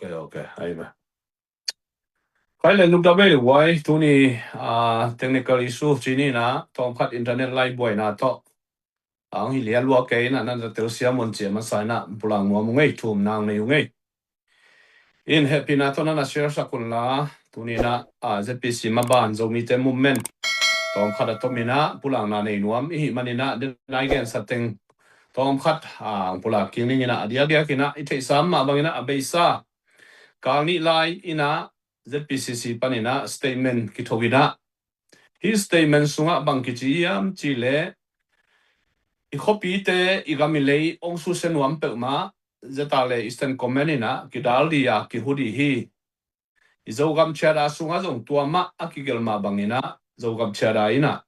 Okay. Aiba. Kaila nugdabe wai tuni technical issue chini na tongkhat internet live boy na to ang hilia lua ke na nan tersia mon che ma sai na pulang mo ngai thum nang nei ngai in happy na to na share sakun la tuni na zpc ma ban zo mi te movement tongkhat to mina pulang na nei nuam hi manina de nai gen sateng tongkhat pula kingling ina dia kina ite sam ma bangina abeisa kangni lai ina zpcc panina statement kithogina hi statement sunga bangkichiam chile I copy te igamilei ong susenuam pelma zetale eastern comenina kidalia ki hudi hi izogam chara sunga zong tuama akigelma bangina zogam chara ina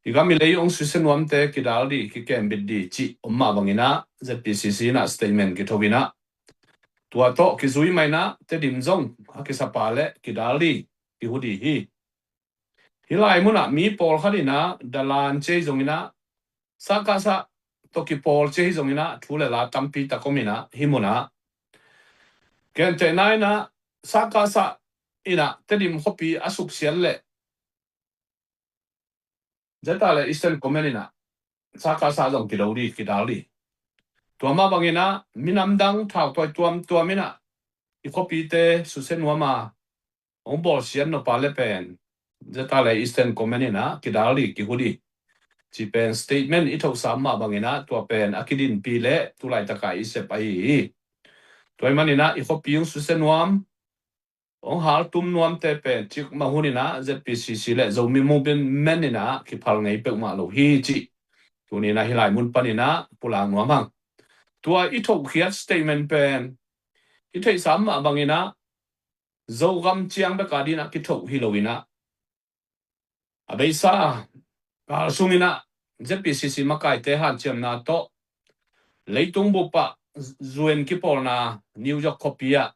igamilei ong susenuam te kidali ki kembidi chi umma bangina zpcc na statement kithogina tua to kizui maina te dimzong akisapale kidali ki hudi hi hilai muna mi pol khadina dalan che zongina sakasa toki pol che zongina thule la tampi takomina himuna kente naina sakasa ina tedim hopi asuk sialle zetale eastern comenina sakasa zong kidali tuama bangina minamdang thau toy tuamina I hopi te susenuama onbol sian no pale pen zetale eastern comenina kidali ki hudi chi pen statement ito sama bangina tua pen akidin pile tulai takai isep ai toy manina I hopi yung susenuam ong hal tum nuam te pen chik mahunina zpcc le zomi mobin menina ki phal ngai pe ma lo hi chi tunina hilai mun panina pulang nuamang tua ito khiat statement pen ito sama bangina zogam chiang be kadina ki thok hilowina abeisa sungina zpcc makai te han chem na to leitung bupa zuen ki polna new york kopia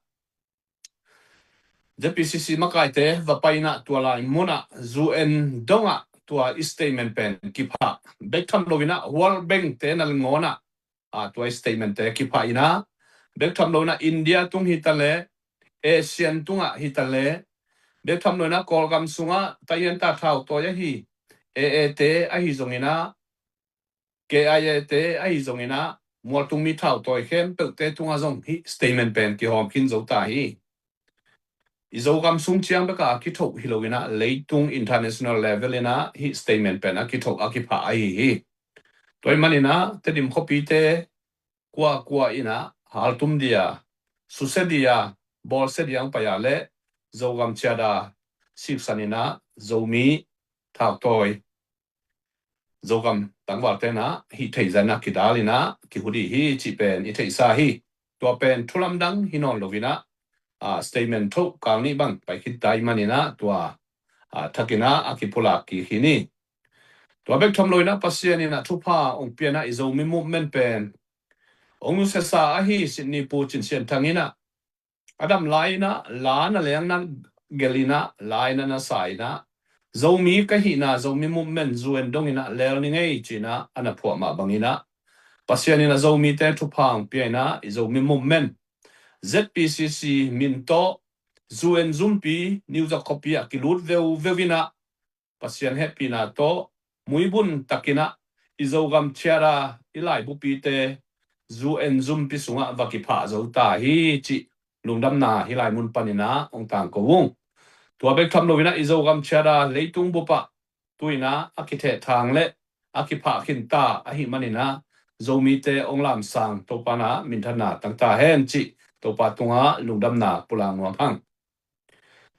zpcc makai te vapaina tuala mona zuen donga tua statement pen kipa bektham lovina world bank te nal ngona tua statement te kipa ina bektham lovina india tung hitale asian tunga hitale bektham lovina kolgam sunga tayen ta thau to ya hi AAT ahi zongina KIAT ahi zongina muatung mi thau toy khem pelte tunga zong hi statement pen ki hom kin zo ta hi izogam sung chiang beka ki thok hilowina leitung international level ina hi statement pen ki thok akipa ai hi toy manina tedim copy te kwa ina haltum dia susedia bolsediang payale zogam chada sipsanina zomi thau toy zogam tangwal te na hi theizana kidalina ki hudi hi chi pen I theisa hi to pen thulamdang hinon lovina statement thok kangni bang pai khitai manina tua thakina akipula ki hini to bek thamloina pasianina thupa ong piana izomi movement pen ong sesa hi Sydney Puchin sian thangina adam laina lana lengna gelina laina na saina zomi kahina zomi movement zuen dongina lelningai china ana phoma bangina pasianina zomi te thupang piana izomi movement zpcc minto zuen zumpi news a copy akilut vevina pasian happy na to muibun takina izogam chera ilai bupi te zuen zumpi sunga vakipha zo ta hi chi lungdam na hilai mun panina ong tang ko wung tua bek tham lovina izogam chera leitung bupa tuina akithe thang le akipha khinta ahi manina zomi te onglam sang topana minthana tangta hen chi topa tunga lungdam na pulang wapang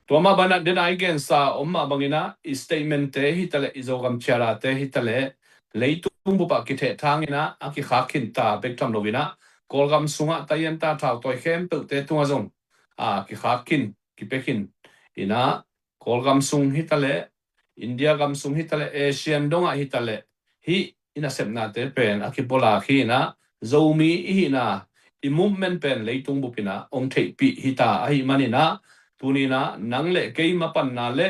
tuama bana denai gen sa omma bangina statement te hitale izogam chera te hitale leitung bupa kithe thangina akikha khinta bek tham lovina kolgam sunga tayen ta thau toy khem te tunga zong ki khakin ki pekin ina kolgam sung hitale india gam sung hitale asian donga hitale hi ina sepna te pen akipola khina zomi hina I movement pen leitung bupina ong thei pi hita ahi manina tunina nangle keima panna le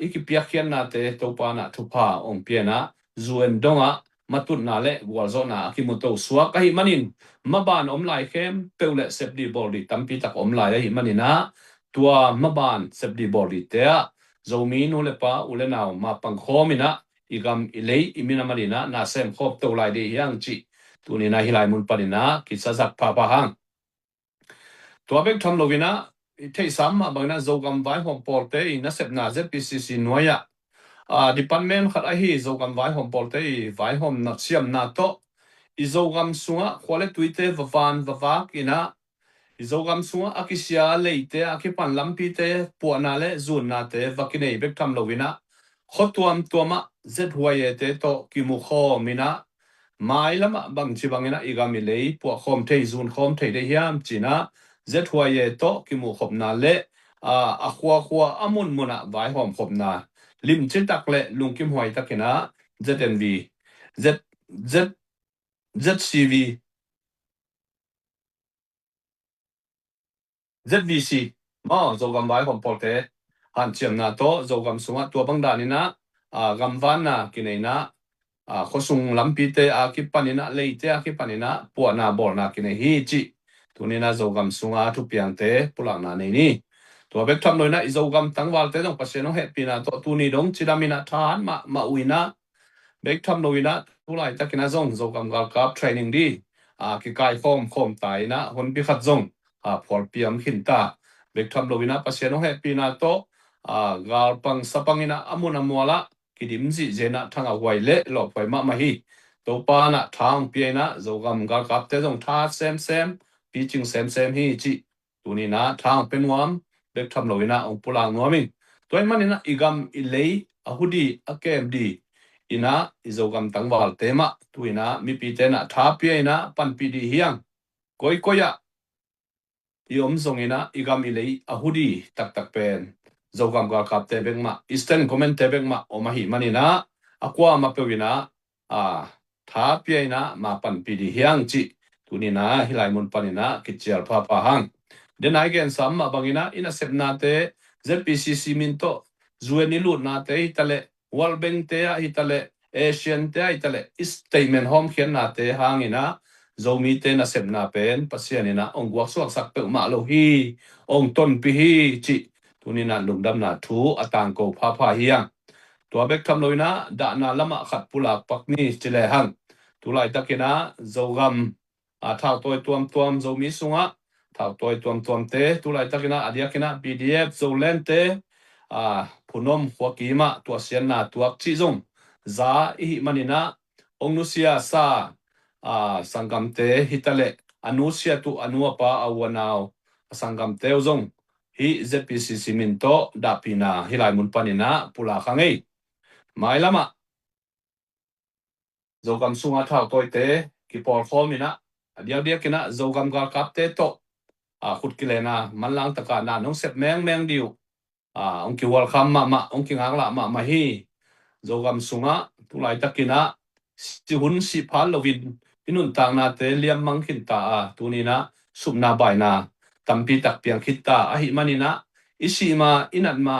ikipia khian na te topana thupa ong piana zuen donga มาตุนนาเลวัวโซนาคิมุโตสวกะหิมันินมาบานอมลายเข้มเปวเลเซบดีบอลดิตัมปีตักอมลายหิมันินะตัวมาบานเซบดีบอลดิเตะโจมีนูเลปาอุเลนาวมาปังโคมินะอีกำอิเลอิมินามาลินะนาเซมคบตัวลายดียังจิตัวนี้นะฮิลายมุนปานินะกิซาซักพาพาหังตัวเบกทำโลวินะเทสามมาบางนะโจกำไว้หอมปอลเตอินะเซบนาเซปิซิซินวยะdepartment khat a hi zogam vai hom polte vai hom na chiam na to i zogam sunga khole tuite vavan vavak ina i zogam sunga akisia leite akipan lampi te puana le zun na te vakinei bek tham lovina khotuam tuama zet huaye te to kimu kho mina mai lama bang chibangina igami lei pu khom thei zun khom thei de hiam china zet huaye to kimu khopna le a khwa amun muna vai hom khopna lim chitak le lungkim hoi takena ZNV ZCV ZVC ma zogam vai hom polte han chiam na to zogam sunga tua bangdanina gamvan na kineina khosung lampi te akipanina leite akipanina puana borna kine hi chi tunina zogam sunga thupiang te pulana nei niตัวเบกทำเลยนะอิโซกัมตั้งวาลเตต้องปัสเซนองเฮปีนะตัวนี้ดงจิดามินะทานมาอุยนะเบกทำเลยนะทุไลตะกินะซงโซกัมกัลกับเทรนนิ่งดีกิกายคอมไตนะคนพิขัดซงพอลปียมขินตาเบกทำเลยนะปัสเซนองเฮปีนะโตกาลปังสปังนะอมุนอมัวละกิดิมซิเจนะทั้งเอาไว้เละหลอกไว้มาฮีตัวปานะทางเปียนะโซกัมกัลกับเตต้องทาเซมปีจิงเซมฮีจิตัวนี้นะทางเป็นวามเบกทำเลยนะองปุลางนัวมิงตัวมันนี่นะอีกำอิเลยอหุดีอเกมดีอินะอิโซกัมตั้งวาลเตมะตัวนะมีปีเตนะท้าเปียนะปันปีดีเฮียงก้อยยอมส่งนะอีกำอิเลยอหุดีตักเป็นโซกัมกัลกับเตเบงมาอีสเทนคอมเมนเตเบงมาอมาหิมันนี่นะอความาเปวินะท้าเปียนะมาปันปีดีเฮียงจิตัวนี้นะฮิไลมุนปันนี่นะกิจเจลพาหังเดนไอเกนซัมมาบางอินะอินะเซบนาเตZPCC มินโตจูเอนิลูนาเตฮิตะเลวอลเบงเตะฮิตะเลเอเชียนเตะฮิตะเลอิสเตเมนต์โฮมเขียนนาเตหางอินะโจมีเตนะเซบนาเป็นปัสเซียนินะองกวักสวกสักเปมาโลฮีองต้นปีฮีจิตุนินะลุงดำนาทูอตังโกพาเฮียงตัวเบกทำเลยนะดานาละมะขัดปุลาปักนี่จิเลหังตุไลตะกินะโจกัมท้าวตัวมโจมีสุงะท้าวตัวมเตตุไลตะกินะอดียกินะ PDF โจเลนเตผู้นมหัวกีมาตัวเสียนนาตัวจิจงซาอิมันนี่นะองนุเซียซาสังกัมเตฮิตะเลอนุเซียตุอนุปาอวนาวสังกัมเตอุจงฮิ ZPCC มินโตดาปินาฮิไลมุนปานินะปุลาคังเอไมละมะโจกัมสุงะท้าวตัวเตกิปอลโคมินะเดียวกินะโจกัมกากับเตโตขุดกิเลนะมันลังตะกานาน้องเสพแมงดิวองคิวอลคัมมาองคิงฮักละมาฮีโจกัมสุงะตุไลตะกินะสิหุนสิพัลลวินอินุนตางนาเตเลียมมังขินตาตูนี้นะสุบนาบายนาตัมปีตักเปียงคิดตาหิมันนี่นะอิสิมาอินันมา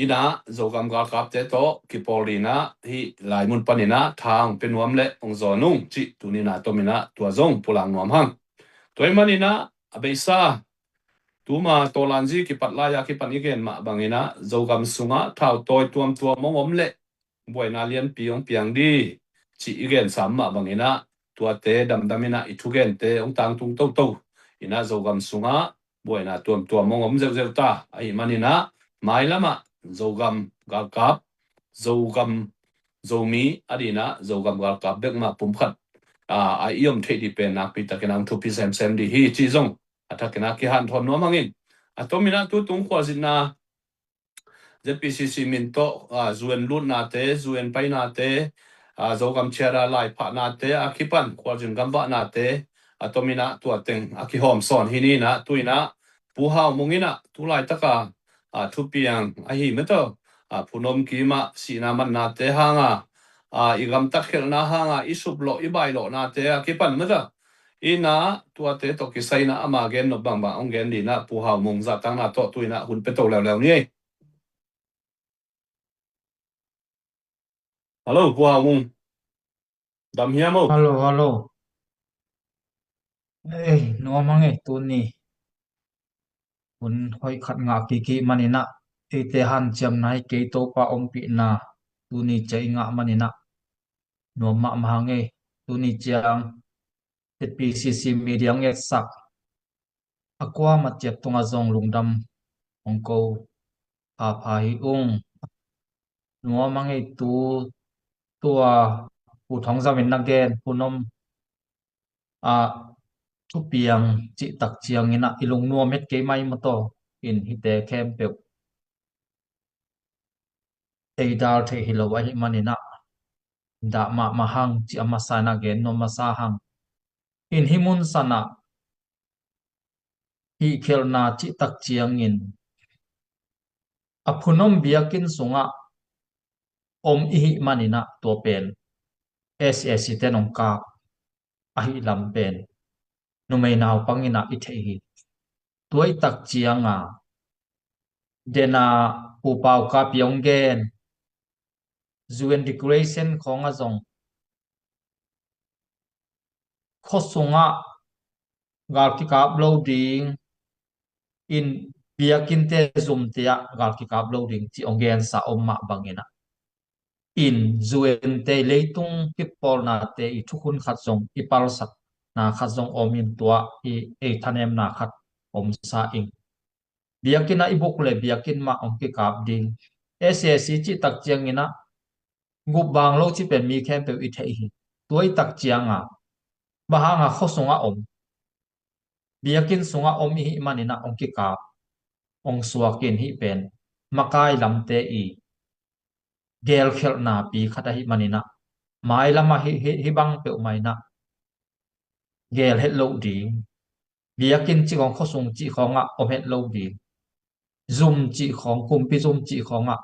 อินะโจกัมกากับเตโตกิปอลีนะฮิหลายมุนปานินะทางเป็นวมเละองจอนุงจิตูนี้นะตัวมินะตัวจงปุลังนวมหังตัวมันนี่นะอเบซาตัวมาตัวลันจีกิปัดลายากิปันอีเกนมาบางอินะโจกัมสุงะท้าวตัวมงวมเละบวยนาเลียนปีองเปียงดีจิอีเกนสามมาบางอินะตัวเตดำมินะอิทุเกนเตองตังตุงโตอินะโจกัมสุงะบวยนาตัวมงวมเซลตาไอมันนี่นะไมละมะโจกัมกากับโจกัมโจมีอดีนะโจกัมกากับเบกมาปุ่มขัดไอยมเทดิเป็นนักปิตะกินังทุพิเซมดีฮีจิจงอัตะกินักกิหันทอนนัวมังอินตัวมินะตุงขวาสินะZPCC มินโตจูเอนลุนนาเตจูเอนไปนาเตโจกัมเชราไลพะนาเตอาคิปันควาจินกัมบะนาเตตัวมินะตัวเต็งอาคิหอมสอนฮินี่นะตุยนะปูฮาวมุงินะตุไลตะกาทุเปียงหิเมโตผู้นมกีมาสีนามันนาเตหางอีกำตักเขลนาหางอิสุบโลอิบายโลนาเตอาคิปันเมโตอีนะตัวเตตกิไซนะอามาเกนนบางองเกนดีนะปูฮาวมุงซาตังนาโตตุยนะหุ่นเปโตแล้วนี่ฮัลโหลปูฮาวมุง dam hiam mo Halo. No mange tuni. Un hoi khat nga ki manina. Te han jam nai ke to pa pi na. Tuni chai nga manina. No ma mange tuni chiang. PCC mediang ek sak. Akwa mat chep tonga zong lungdam. Ongko pa hi No mange tua pu thong zamin na gen punom thu piang chi tak chiang ina ilung nuam met ke mai mo to in hite kem pe dal the hilowa hi manina da ma hang chi ama sana gen no ma sa hang in himun sana hi khelna chi tak chiang in aphunom biakin sunga hi manina to pen SSC tenong ka ahi lam pen no mai naw pangina I the hi tuai tak chianga dena upau ka piong gen Zuen decoration khonga zong khosunga gal ki kap loading in biakin te zoom tia gal ki kap loading chi ongen sa omma bangena in zuen te leitung people na te I thukun khat zong I pal sak na khat zong omin tua I thanem na khat om sa ing biakin na ibuk le biakin ma om ki kap ding SSC chi tak chiang ina ngup bang lo chi pen mi khem pe I the hi tuai tak chianga bahanga khosunga biakin sunga hi manina ki kap ong suakin hi pen makai lamte I gel khelna pi khata hi manina mai lama hi bang pe maina gel het lo ding biakin chi ong khosung chi khonga het lo ding zoom chi khong kumpi zoom chi khonga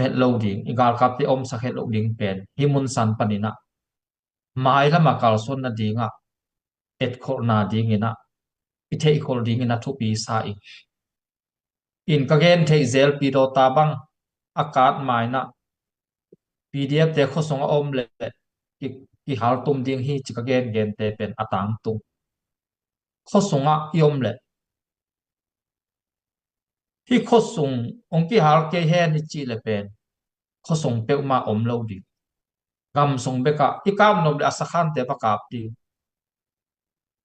het lo ding igal kap ti sa het lo ding pen himun san panina mai lama kal son na dinga et khol na ding ina I thei khol ding ina thu pi sa in kagen thei zel pi do ta bang akat mai na PDF te khosong le ki hal tum ding hi chi kagen gen te pen atang tum khosonga le hi khosong ki hal ke he ni chi le pen khosong pe ma lo di gam song beka ikam nom le asakhan te pa kap di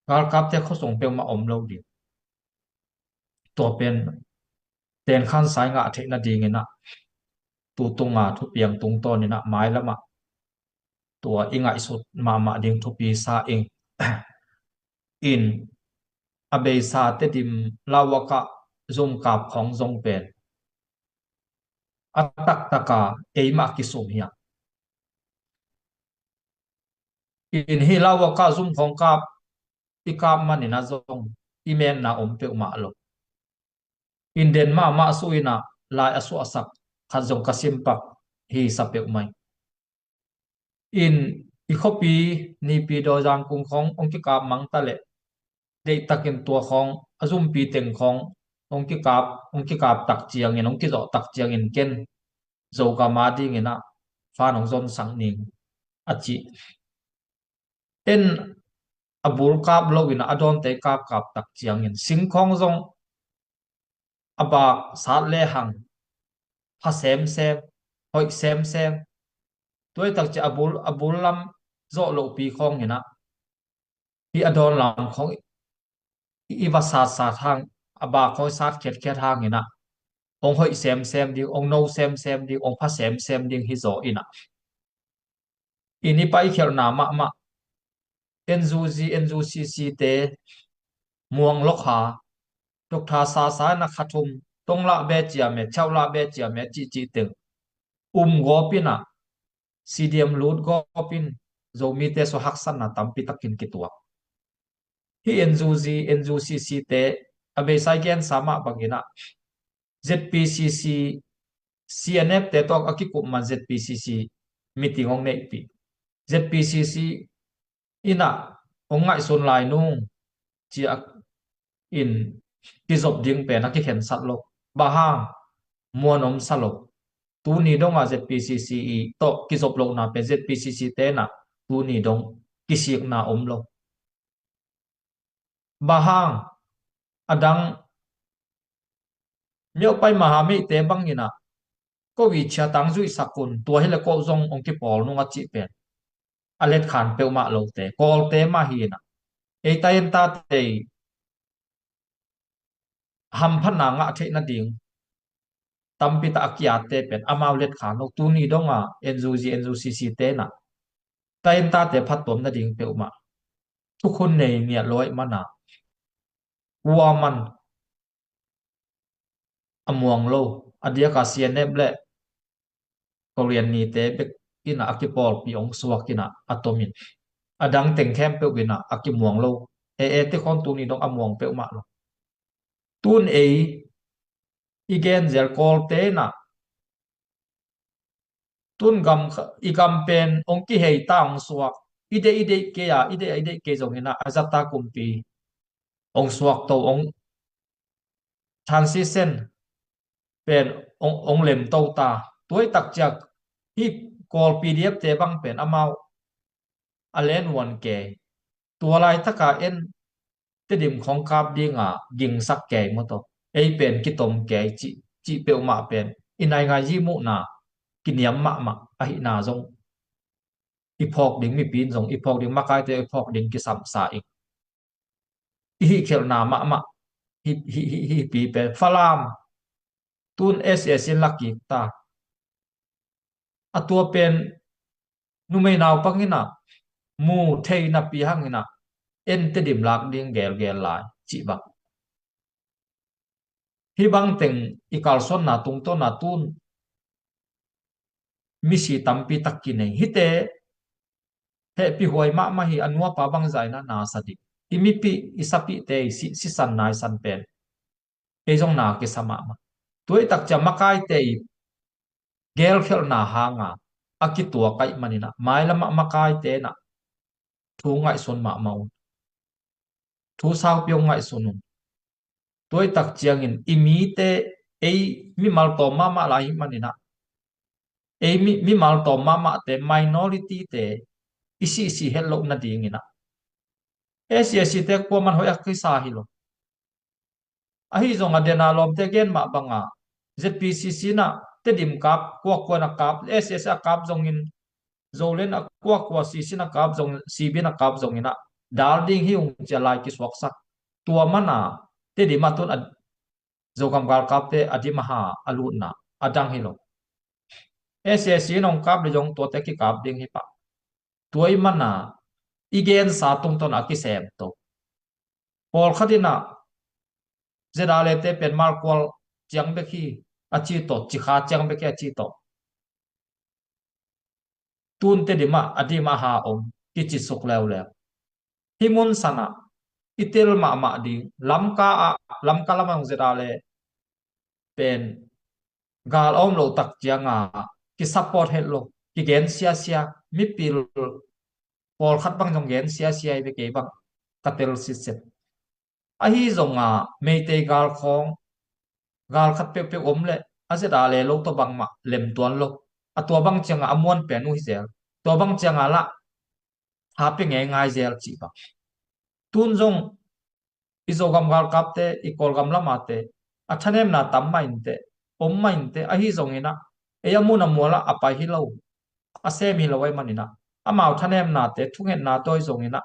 gal kap te khosong pe ma lo di to pen ten khan sai nga the na ding ina tu tunga thu piang tung ton ina mai lama tua inga isut ma ding thu pi sa ing in abe sa te dim lawaka zoom kap khong zong pen atak taka eima ki som hiya in hi lawaka zoom khong kap ikap manina zong imen na pe ma lo in den ma suina lai asu asak khazong kasimpak hi sape mai in ikhopi ni pi do jang kung khong ki kap mang ta le dei takin tua khong azum pi teng khong ki kap tak chiang in ki zo tak chiang in ken zo ka ma ding ina fa nong zon sang ning achi ten abur kap lo ina adon te kap tak chiang in sing khong zong aba sat le hang ha sem hoi sem tuai tak cha abul lam zo lo pi khong ina hi adon lam khong I va sa thang aba khoi sat khet hang ina ong hoi sem ding ong no sem ding ong pha sem ding hi zo ina ini pai khel na ma NZUCC te muang lokha dokta sa na khathum tongla be chia me chawla be chia me chi teng gopina CDM load gopin zomi te so haksan na tampi takin kitwa hi NZUCC te abe sai gen sama bangina ZPCC CNF te tok akikup man ZPCC meeting ong nei pi ZPCC ina ongai son lai nung chia in kizop ding pe na ki khen sat lo bahang muanom salo tu ni donga ZPCC to kizop lo na pe ZPCC te na tu ni dong kisik na lo bahang adang myo pai mahami te bangina ko wi cha tang zui sakun to hele ko zong ong ki pol nu nga chi pen alet khan pe ma lo te kol te ma hi na e tayen ta te ham phana nga the na ding tampi ta akia te pen amau let khan no tu ni donga enzu si te na tayen ta te phat tom na ding pe ma tu khun nei nia loi mana wa man amuang lo adia ka sian ne ble korean ni te bek ina akipol pi ong suakina atomin adang tengkhem pe wina akimuang lo te kon tu ni dong amuang pe ma lo tun igen zel kol te na tun gam igam pen ong ki hei ta ong suak ide ke ya ide ke jong ina azata kumpi ong suak to ong transition pen ong lem to ta toy tak chak hi kol pdf te bang pen amau alen wan ke tua lai taka en te dim khong kap dinga ging sak ke mo to ei pen ki tom ke chi pe ma pen inai nga ji mu na kiniam ma a hi na zong ipok ding mi pin zong ipok ding makai te ipok ding ki sam sa ik hi khel na ma hi pi pe falam tun ss in laki ta atua pen nu mai naw pangina mu thei na pi hangina en te dim lak ding gel lai chi ba hi bang teng ikal son na tung to na tun mi si tampi takki nei hite he pi hoi ma hi anwa pa bang zai na sadi imi pi isapi te si san nai san pen e jong na ke sama ma toi tak cha makai te gel khel na hanga akitua kai manina mailama makai te na thu ngai son ma mau thu sao pyong ngai sonun toi tak chiang in imi te ei mi mal to ma lai manina ei mi mal to ma te minority te isi hello na ding ina esi te ko man hoyak ki sa hi lo ahi zong adena lom te gen ma banga zpcc na te dim kap ko na kap ss a kap zong in zolen a ko cc na kap zong cb na kap zong ina dalding hi ung chalai ki swak sak tua mana te di matun zogam gal kap te adima ha alut na adang hi lo ss nong kap le jong to te ki kap ding hi pa tuai mana igen sa tung ton akisem to pol khadina zedale te pen mal kwal chiang be khi achi to chi kha chiang be ki achi to tun te dima adima ha om ki chi sok lew lew himun sana itel ma di lam ka lamang zedale pen gal om lo tak chianga ki support hello ki gen sia mi pil pol khat bang jong gen sia be ke bang katel siset ahi zonga meite gal khong gal khat pe om le azeda le lo to bang ma lem tuan lo atua bang changa amon pe nu hi zel to bang changa la ha pe ngai zel chi ba tun zong izogam gal kapte ikol gam lama te athanem na tam main te om main te ahi zong ina eyamuna mola apai hi lo asem hi lowai manina amau thanem na te thungen na toy zong ina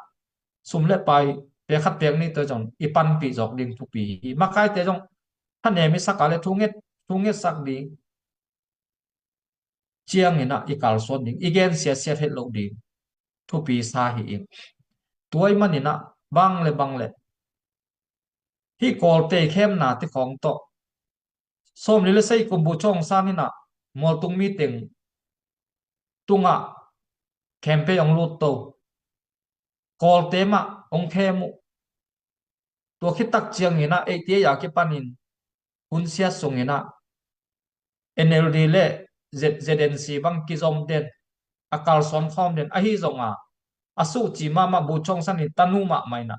sumle pai pe khat pek ni to jong ipan pi jok ding thu pi makai te jong thane mi sakale thunget sak ding chiang ina ikal son ding igen sia het lo ding thu pi sa hi in tuai manina bang le hi kol te khem na te khong to som le sei kum bu chong sanina mol tung mi teng tunga kempe ong lut to kol te ma ong khemu to khitak chiang ina e te ya ke panin hun sia song ina nld le znc bang ki zom den akal som khom den ahi zonga asu chi ma bu chong san ni tanu ma maina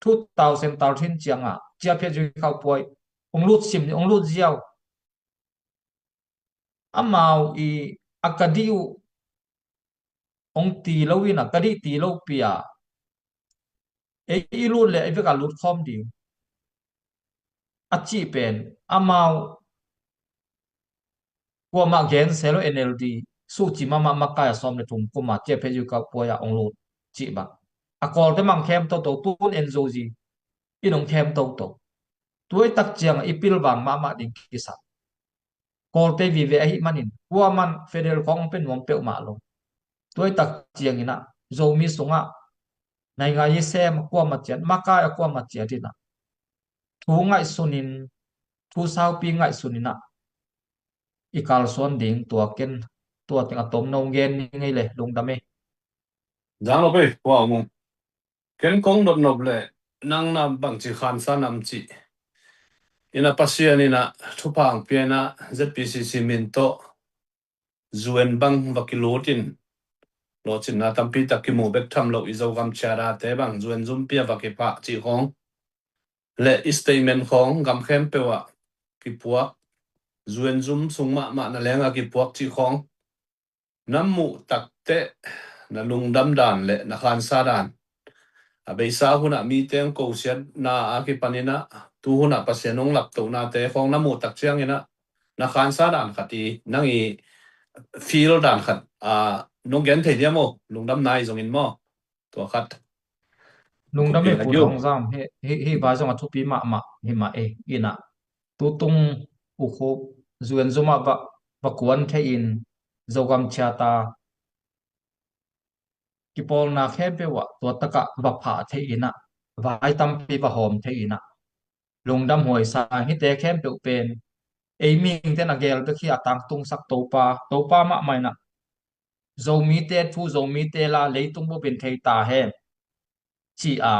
2013 chianga chia phe ju khau poi ong lut sim ong lut jiao amau i akadiu ong ti lowina kadi ti lo pia ei lut le ei veka lut khom ding achi pen amau kwa ma gen selo NLD su chi mama makaya som le thum kuma che phe ju ka poya ong lut chi ba akol te mang khem to tun enzo ji inong khem to tuai tak chiang ipil bang mama ding kisa kol te vi ve hi manin kwa man federal kong pen mom pe ma lo tuai tak chiang ina zo mi sunga nai nga ye sem kwa ma chen makaya kwa ma chen dina thu ngai sunin thu sao pi ngai sunina ikal son ding tua ken tua ting atom no gen ni ngai le lung dame Jang lo pe wa mo ken kong dot nob le nang na bang chi khan sa nam chi ina pasian ina thupang piana ZPCC min to zuen bang vakilotin lo chin na tampi takimu bek tham lo izo gam chara te bang zuen zum pia vakipa chi khong le statement khong gam khem pewa ki puak zuen zum sungma ma na lenga ki puak chi khong namu takte na lungdam dan le na khan sa dan abeisa huna mi teng ko sian na aki panina tu huna pasianong lap to na te khong namu tak chiang ina na khan sa dan khati nangi feel dan khat nong gen thei diamo lungdam nai zong in mo to khat lung dame pu thong jam he ba jong a thupi ma hi ma e ina tu tung u kho zuen zuma ba kuan the in zogam chata ki pol na khe pe wa to taka ba pha the ina vai tam pi ba hom the ina lung dam hoi sa hi te khem pe pen ei ming te na gel be khi atang tung sak to pa ma mai na zo mi te thu zo mi te la leitung bo ben thei ta he chi a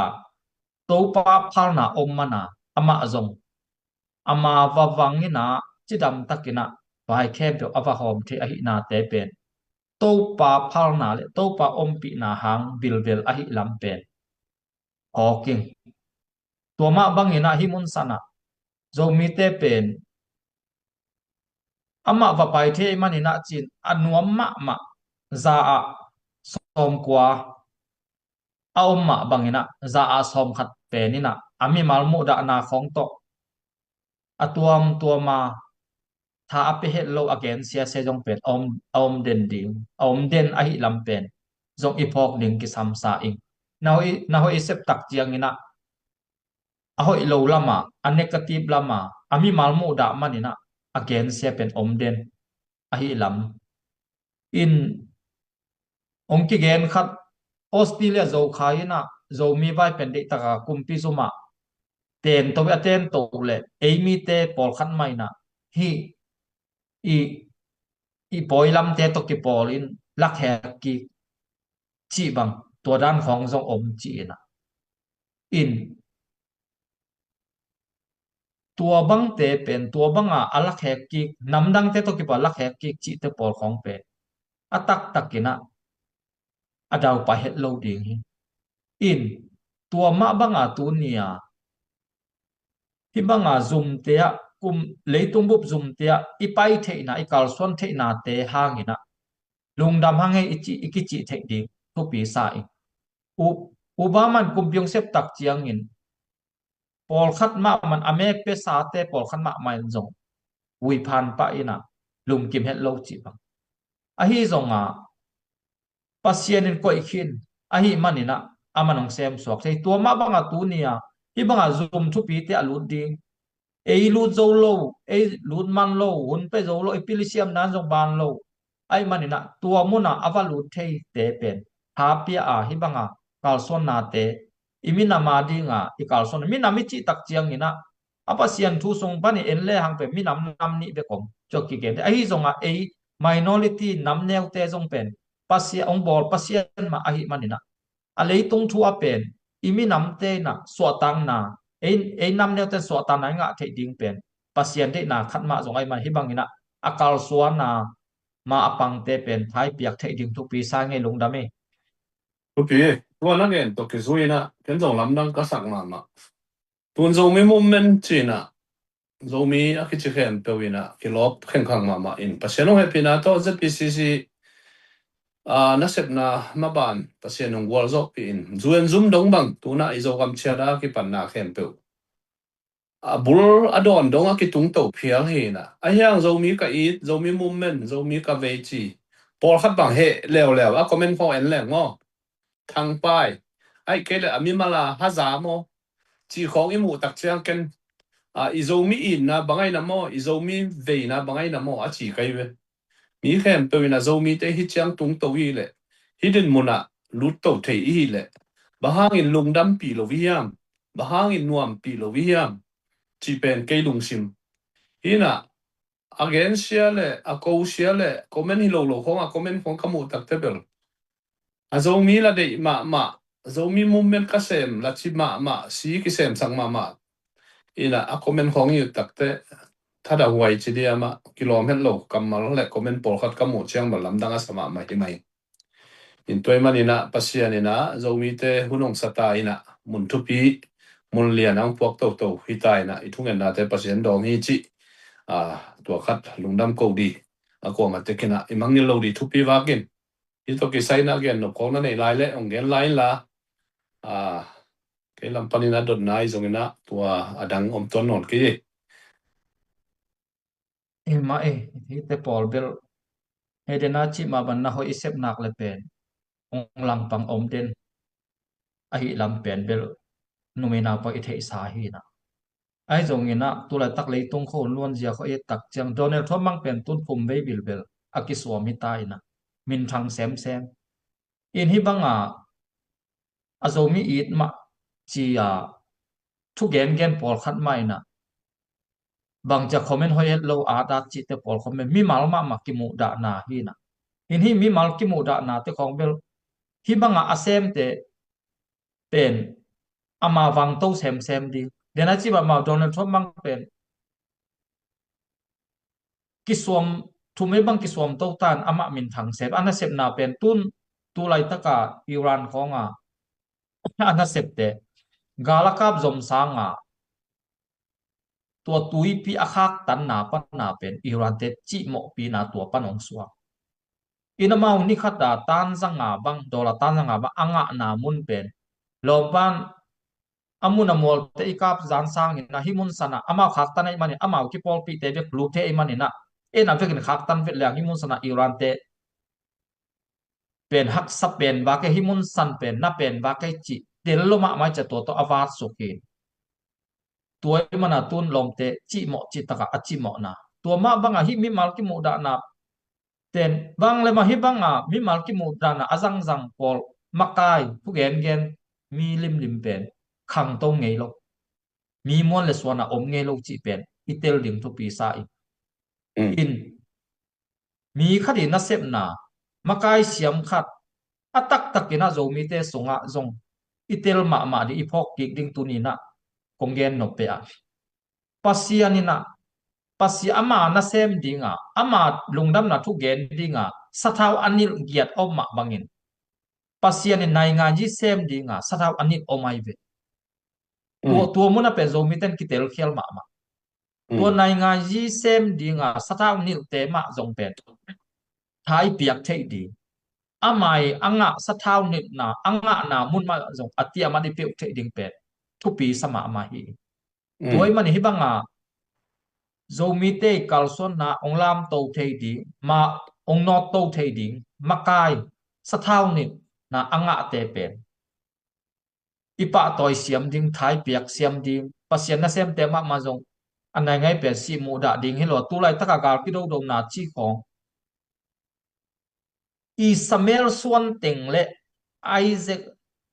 to pa phal na om mana ama zong ama wa wangina chidam takina vai khem pe ava hom the a hi na te pen to pa phal na le to pa om pi na hang bilbel a hi lam pen hoking to ma bangina hi mun sana zo mi te pen ama va pai the manina chin anuam ma za a som kwa aom ma bangina za a som khat penina ami malmu da na khong to atuam tuama tha ape het lo again sia se jong pen om den ding om den a hi lam pen jong ipok ding ki sam sa ing na hoi sep tak chiang ina a hoi lo lama a negative lama ami malmu da manina again sia pen om den a hi lam in ong ki gen khat Australia zo khaina zo mi vai pen de taka kumpi zuma ten to aten to le eimi te pol khan mai na hi i poilam te to ki polin lak he ki chi bang to dan khong zong om chi na in tua bang te pen tua banga alak he ki namdang te to ki pa lak he ki chi te pol khong pe atak takina adaw pa het lo ding hi in tua ma banga tu nia hi banga zum te a kum leitung bup zum te a ipai the na ikal son the na te hangina lungdam hang he iki chi the ding tu pi sa i u ba man kum pyong sep tak chiang in pol khat ma man amek pe sa te pol khat ma mai zong wi phan pa ina lum kim het lo chi bang a hi zonga pasien in koi khin a hi manina amanong sem suak sei tua ma banga tu nia hi banga zum thu pi te alut ding ei lut zo lo ei lut man lo hun pe zo lo epilisiam nan jong ban lo ai manina tua muna avalut thei te pen ha pia a hi banga kal son na te imina ma dinga ikal son mi nami chi tak chiang ina apa sian thu song pani enle hang pe mi nam ni be kom chok ki ge ai zonga ei minority nam neu te jong pen pasia ong bor pasian ma ahi manina alei tung thu a pen imi nam te na so tang na ei nam neu te so tan na nga the ding pen pasien de na khat ma jong ai man hi bangina akal suan na ma apang te pen thai piak the ding thu pi sa nge lung dame pi wa na gen to ki zuina ken zong lam dang ka sak ma tun zo mi moment china zo mi a ki chi khem pe wina ki lop khen khang ma in pasiano he pina to ZPCC nasep na maban pasien ng walzok pin zuen zum dong bang tuna izo kam chada ki panna khempeu bul adon donga ki tung to phial he na ayang zomi ka it zomi movement zomi ka vechi por khat bang he lew a comment ko en leng ngo thang pai ai kele ami mala hazamo chi khong imu tak chiang ken izomi in na bangai na mo izomi ve na bangai na mo a chi kai we mi khem pe na zomi te hi chiang tung to wi le hidden mona lut to thei hi le bahang in lungdam pi lo wiam bahang in nuam pi lo wiam chi pen ke lung sim hina agencia le a kousia le komen hi lo khong a komen khong kamu tak te bel a zomi la de ma zomi movement ka sem la chi ma si ki sem sang ma ina a komen khong yu tak te thada huai chi dia ma kilometer lo kamal le komen por khat kamu chiang ma lam danga sama ma hi mai in toy manina pasianina zomi te hunong sata ina mun thupi mun lian ang pok to hitai na ithungen na te pasien dong hi chi tua khat lungdam ko di ako ma te kina imang ni lo di thupi wakin ito ki sai na gen no ko na nei lai le ong gen lai la ke lam panina dot nai zongina tua adang om ton non ki ma hi te pol bel hedena chi ma ban na ho isep nak le pen ong lang pang om den a hi lam pen bel numena pa i thei sa hi na ai zongina tulai tak le tung kho luan zia kho e tak chang Donald Trump mang pen tun phum be bil bel akiswami tai na min thang sem in hi banga azomi it ma chi thu gen pol khat mai na bang cha comment hoi lo da chi te pol comment mi mal ma ki mu da na hi na in hi mi mal ki mu da na te khong bel hi banga asem te pen ama wang to sem di dena chi ba ma Donald Trump mang pen ki som thu me bang ki som to tan ama min thang sep ana sep na pen tun tu lai taka Iran khonga ana sep te galakap zom sangaตัวตุยปีอาคักตันนาปนาเป็นอิรันเตจิโมปีนาตัวปนองสวงอินามาอุนิขัดตันสังอาบังดอลตันสังอาบังอ่างนามุนเป็นลมปันอามุนอมอลเตอิกับจานสังอินาฮิมุนสนะอามาขักตันไอมันอามาอุกิปอลปีเตเบกลูเทไอมันนะนาเวกินขักตันเวลาฮิมุนสนะอิรันเตเป็นฮักสับเป็นวาเกฮิมุนสันเป็นนับเป็นวาเกจิเดลโลมาไม่จะตัวอวาสุกินตัวมันตุนลมเตจิโมจิตกะอจิโมนะตัวมาบังหิมิมัลกิมุดานะเต็นบังเลมาหิบังมิมัลกิมุดานะอจังจังปอลมักไกผู้เกนมีลิมเป็นขังตรงไงโลมีมวนเลสวนะอมไงโลจิเป็นอิเตลดิงทุปีซาอินมีคดีนัสเซบนามักไกเสียมขัดอตักตักินะโจมีเตสงะจงอิเตลมาดิอีพอกกิกดิงตุนีนะคงเกนนเปะpasianina pasi ama na sem dinga ama lungdam na thu gen dinga sathau anil giat oma bangin pasianin nai nga ji sem dinga sathau anil omai ve to muna pe zo miten kitel khel ma to nai nga ji sem dinga sathau nil te ma zong pen thai piak thei di amai anga sathau nit na anga na mun ma zong atia ma di pe thei ding pe thu pi sama ma hi toy man hi banga zomi te kalson na onglam to thei di ma ongnot to thei ding makai sathau ni na anga te pen ipa toy siam ding thai piak siam ding pasien na sem te ma jong anai ngai pe si mu da ding hilo tu lai taka gal ki do dong na chi khong i samel suan teng le Isaac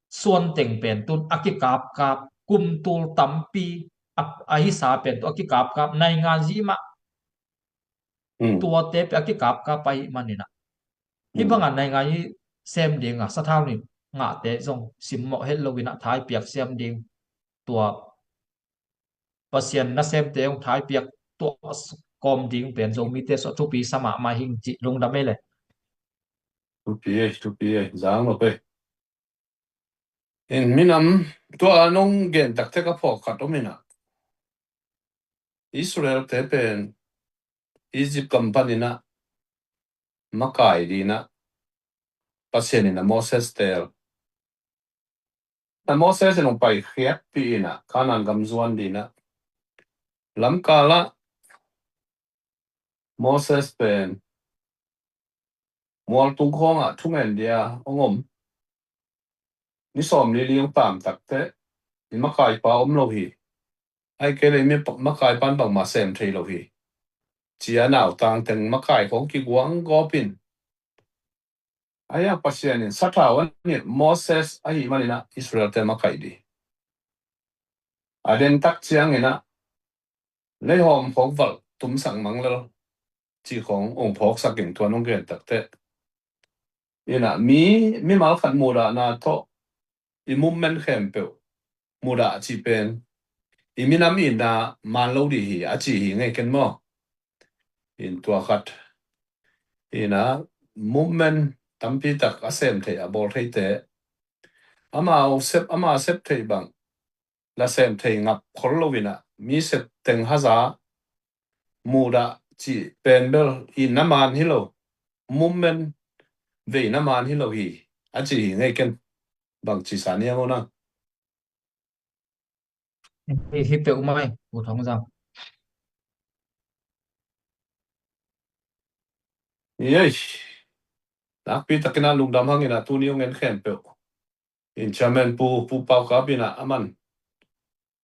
suan teng pen tun akikap kap kum tul tampi ai sa pen to akikap kap nai nga ji maตัวเตปaki kap ka pai manina hi banga nai nga hi sem dinga sathau ni nga te jong simmo hellowina thai piak sem ding tua pasien na sem te ong thai piak to kom ding pen jong mi te so thu pi sama ma hing chi lung da mele tu pi zang lo pe en minam to anong gen tak te ka phok khat omina Israel te pen Egypt company na makai di na pasien na Moses tel na Moses nong pai khiat pi na kanan gamzuan dina lam kala Moses pen mol tung khonga thungen dia ongom ni som li liang pam takte ni makai pa lo hi ai ke le mi makai pan bang ma sem thei lo hi chia naw tang teng makai khong ki guang gopin aya pasien in satawan ni Moses ai manina Israel te makai di aden tak chiang ina le hom phok val tum sang manglal chi khong ong phok saking tuan ong gen takte ina mi mal khat mura na to i mummen khempe mura chi pen i minam ina man lo di hi a chi hi ngai ken mo in tua khat ina mummen tampi tak asem the a bol thei te ama sep thei bang la sem thei ngap khol lovina mi sep teng haza mura chi pen bel in naman hilo mummen ve naman hilo hi a chi hi ngai ken bang chi sa nia ngona hi pe umai bu thong jang yei tak pi takina lungdam hangina tu ni ngen khem pe in chairman pu pau ka bina aman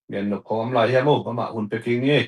ngen no khom la ya mo ma un pe king ni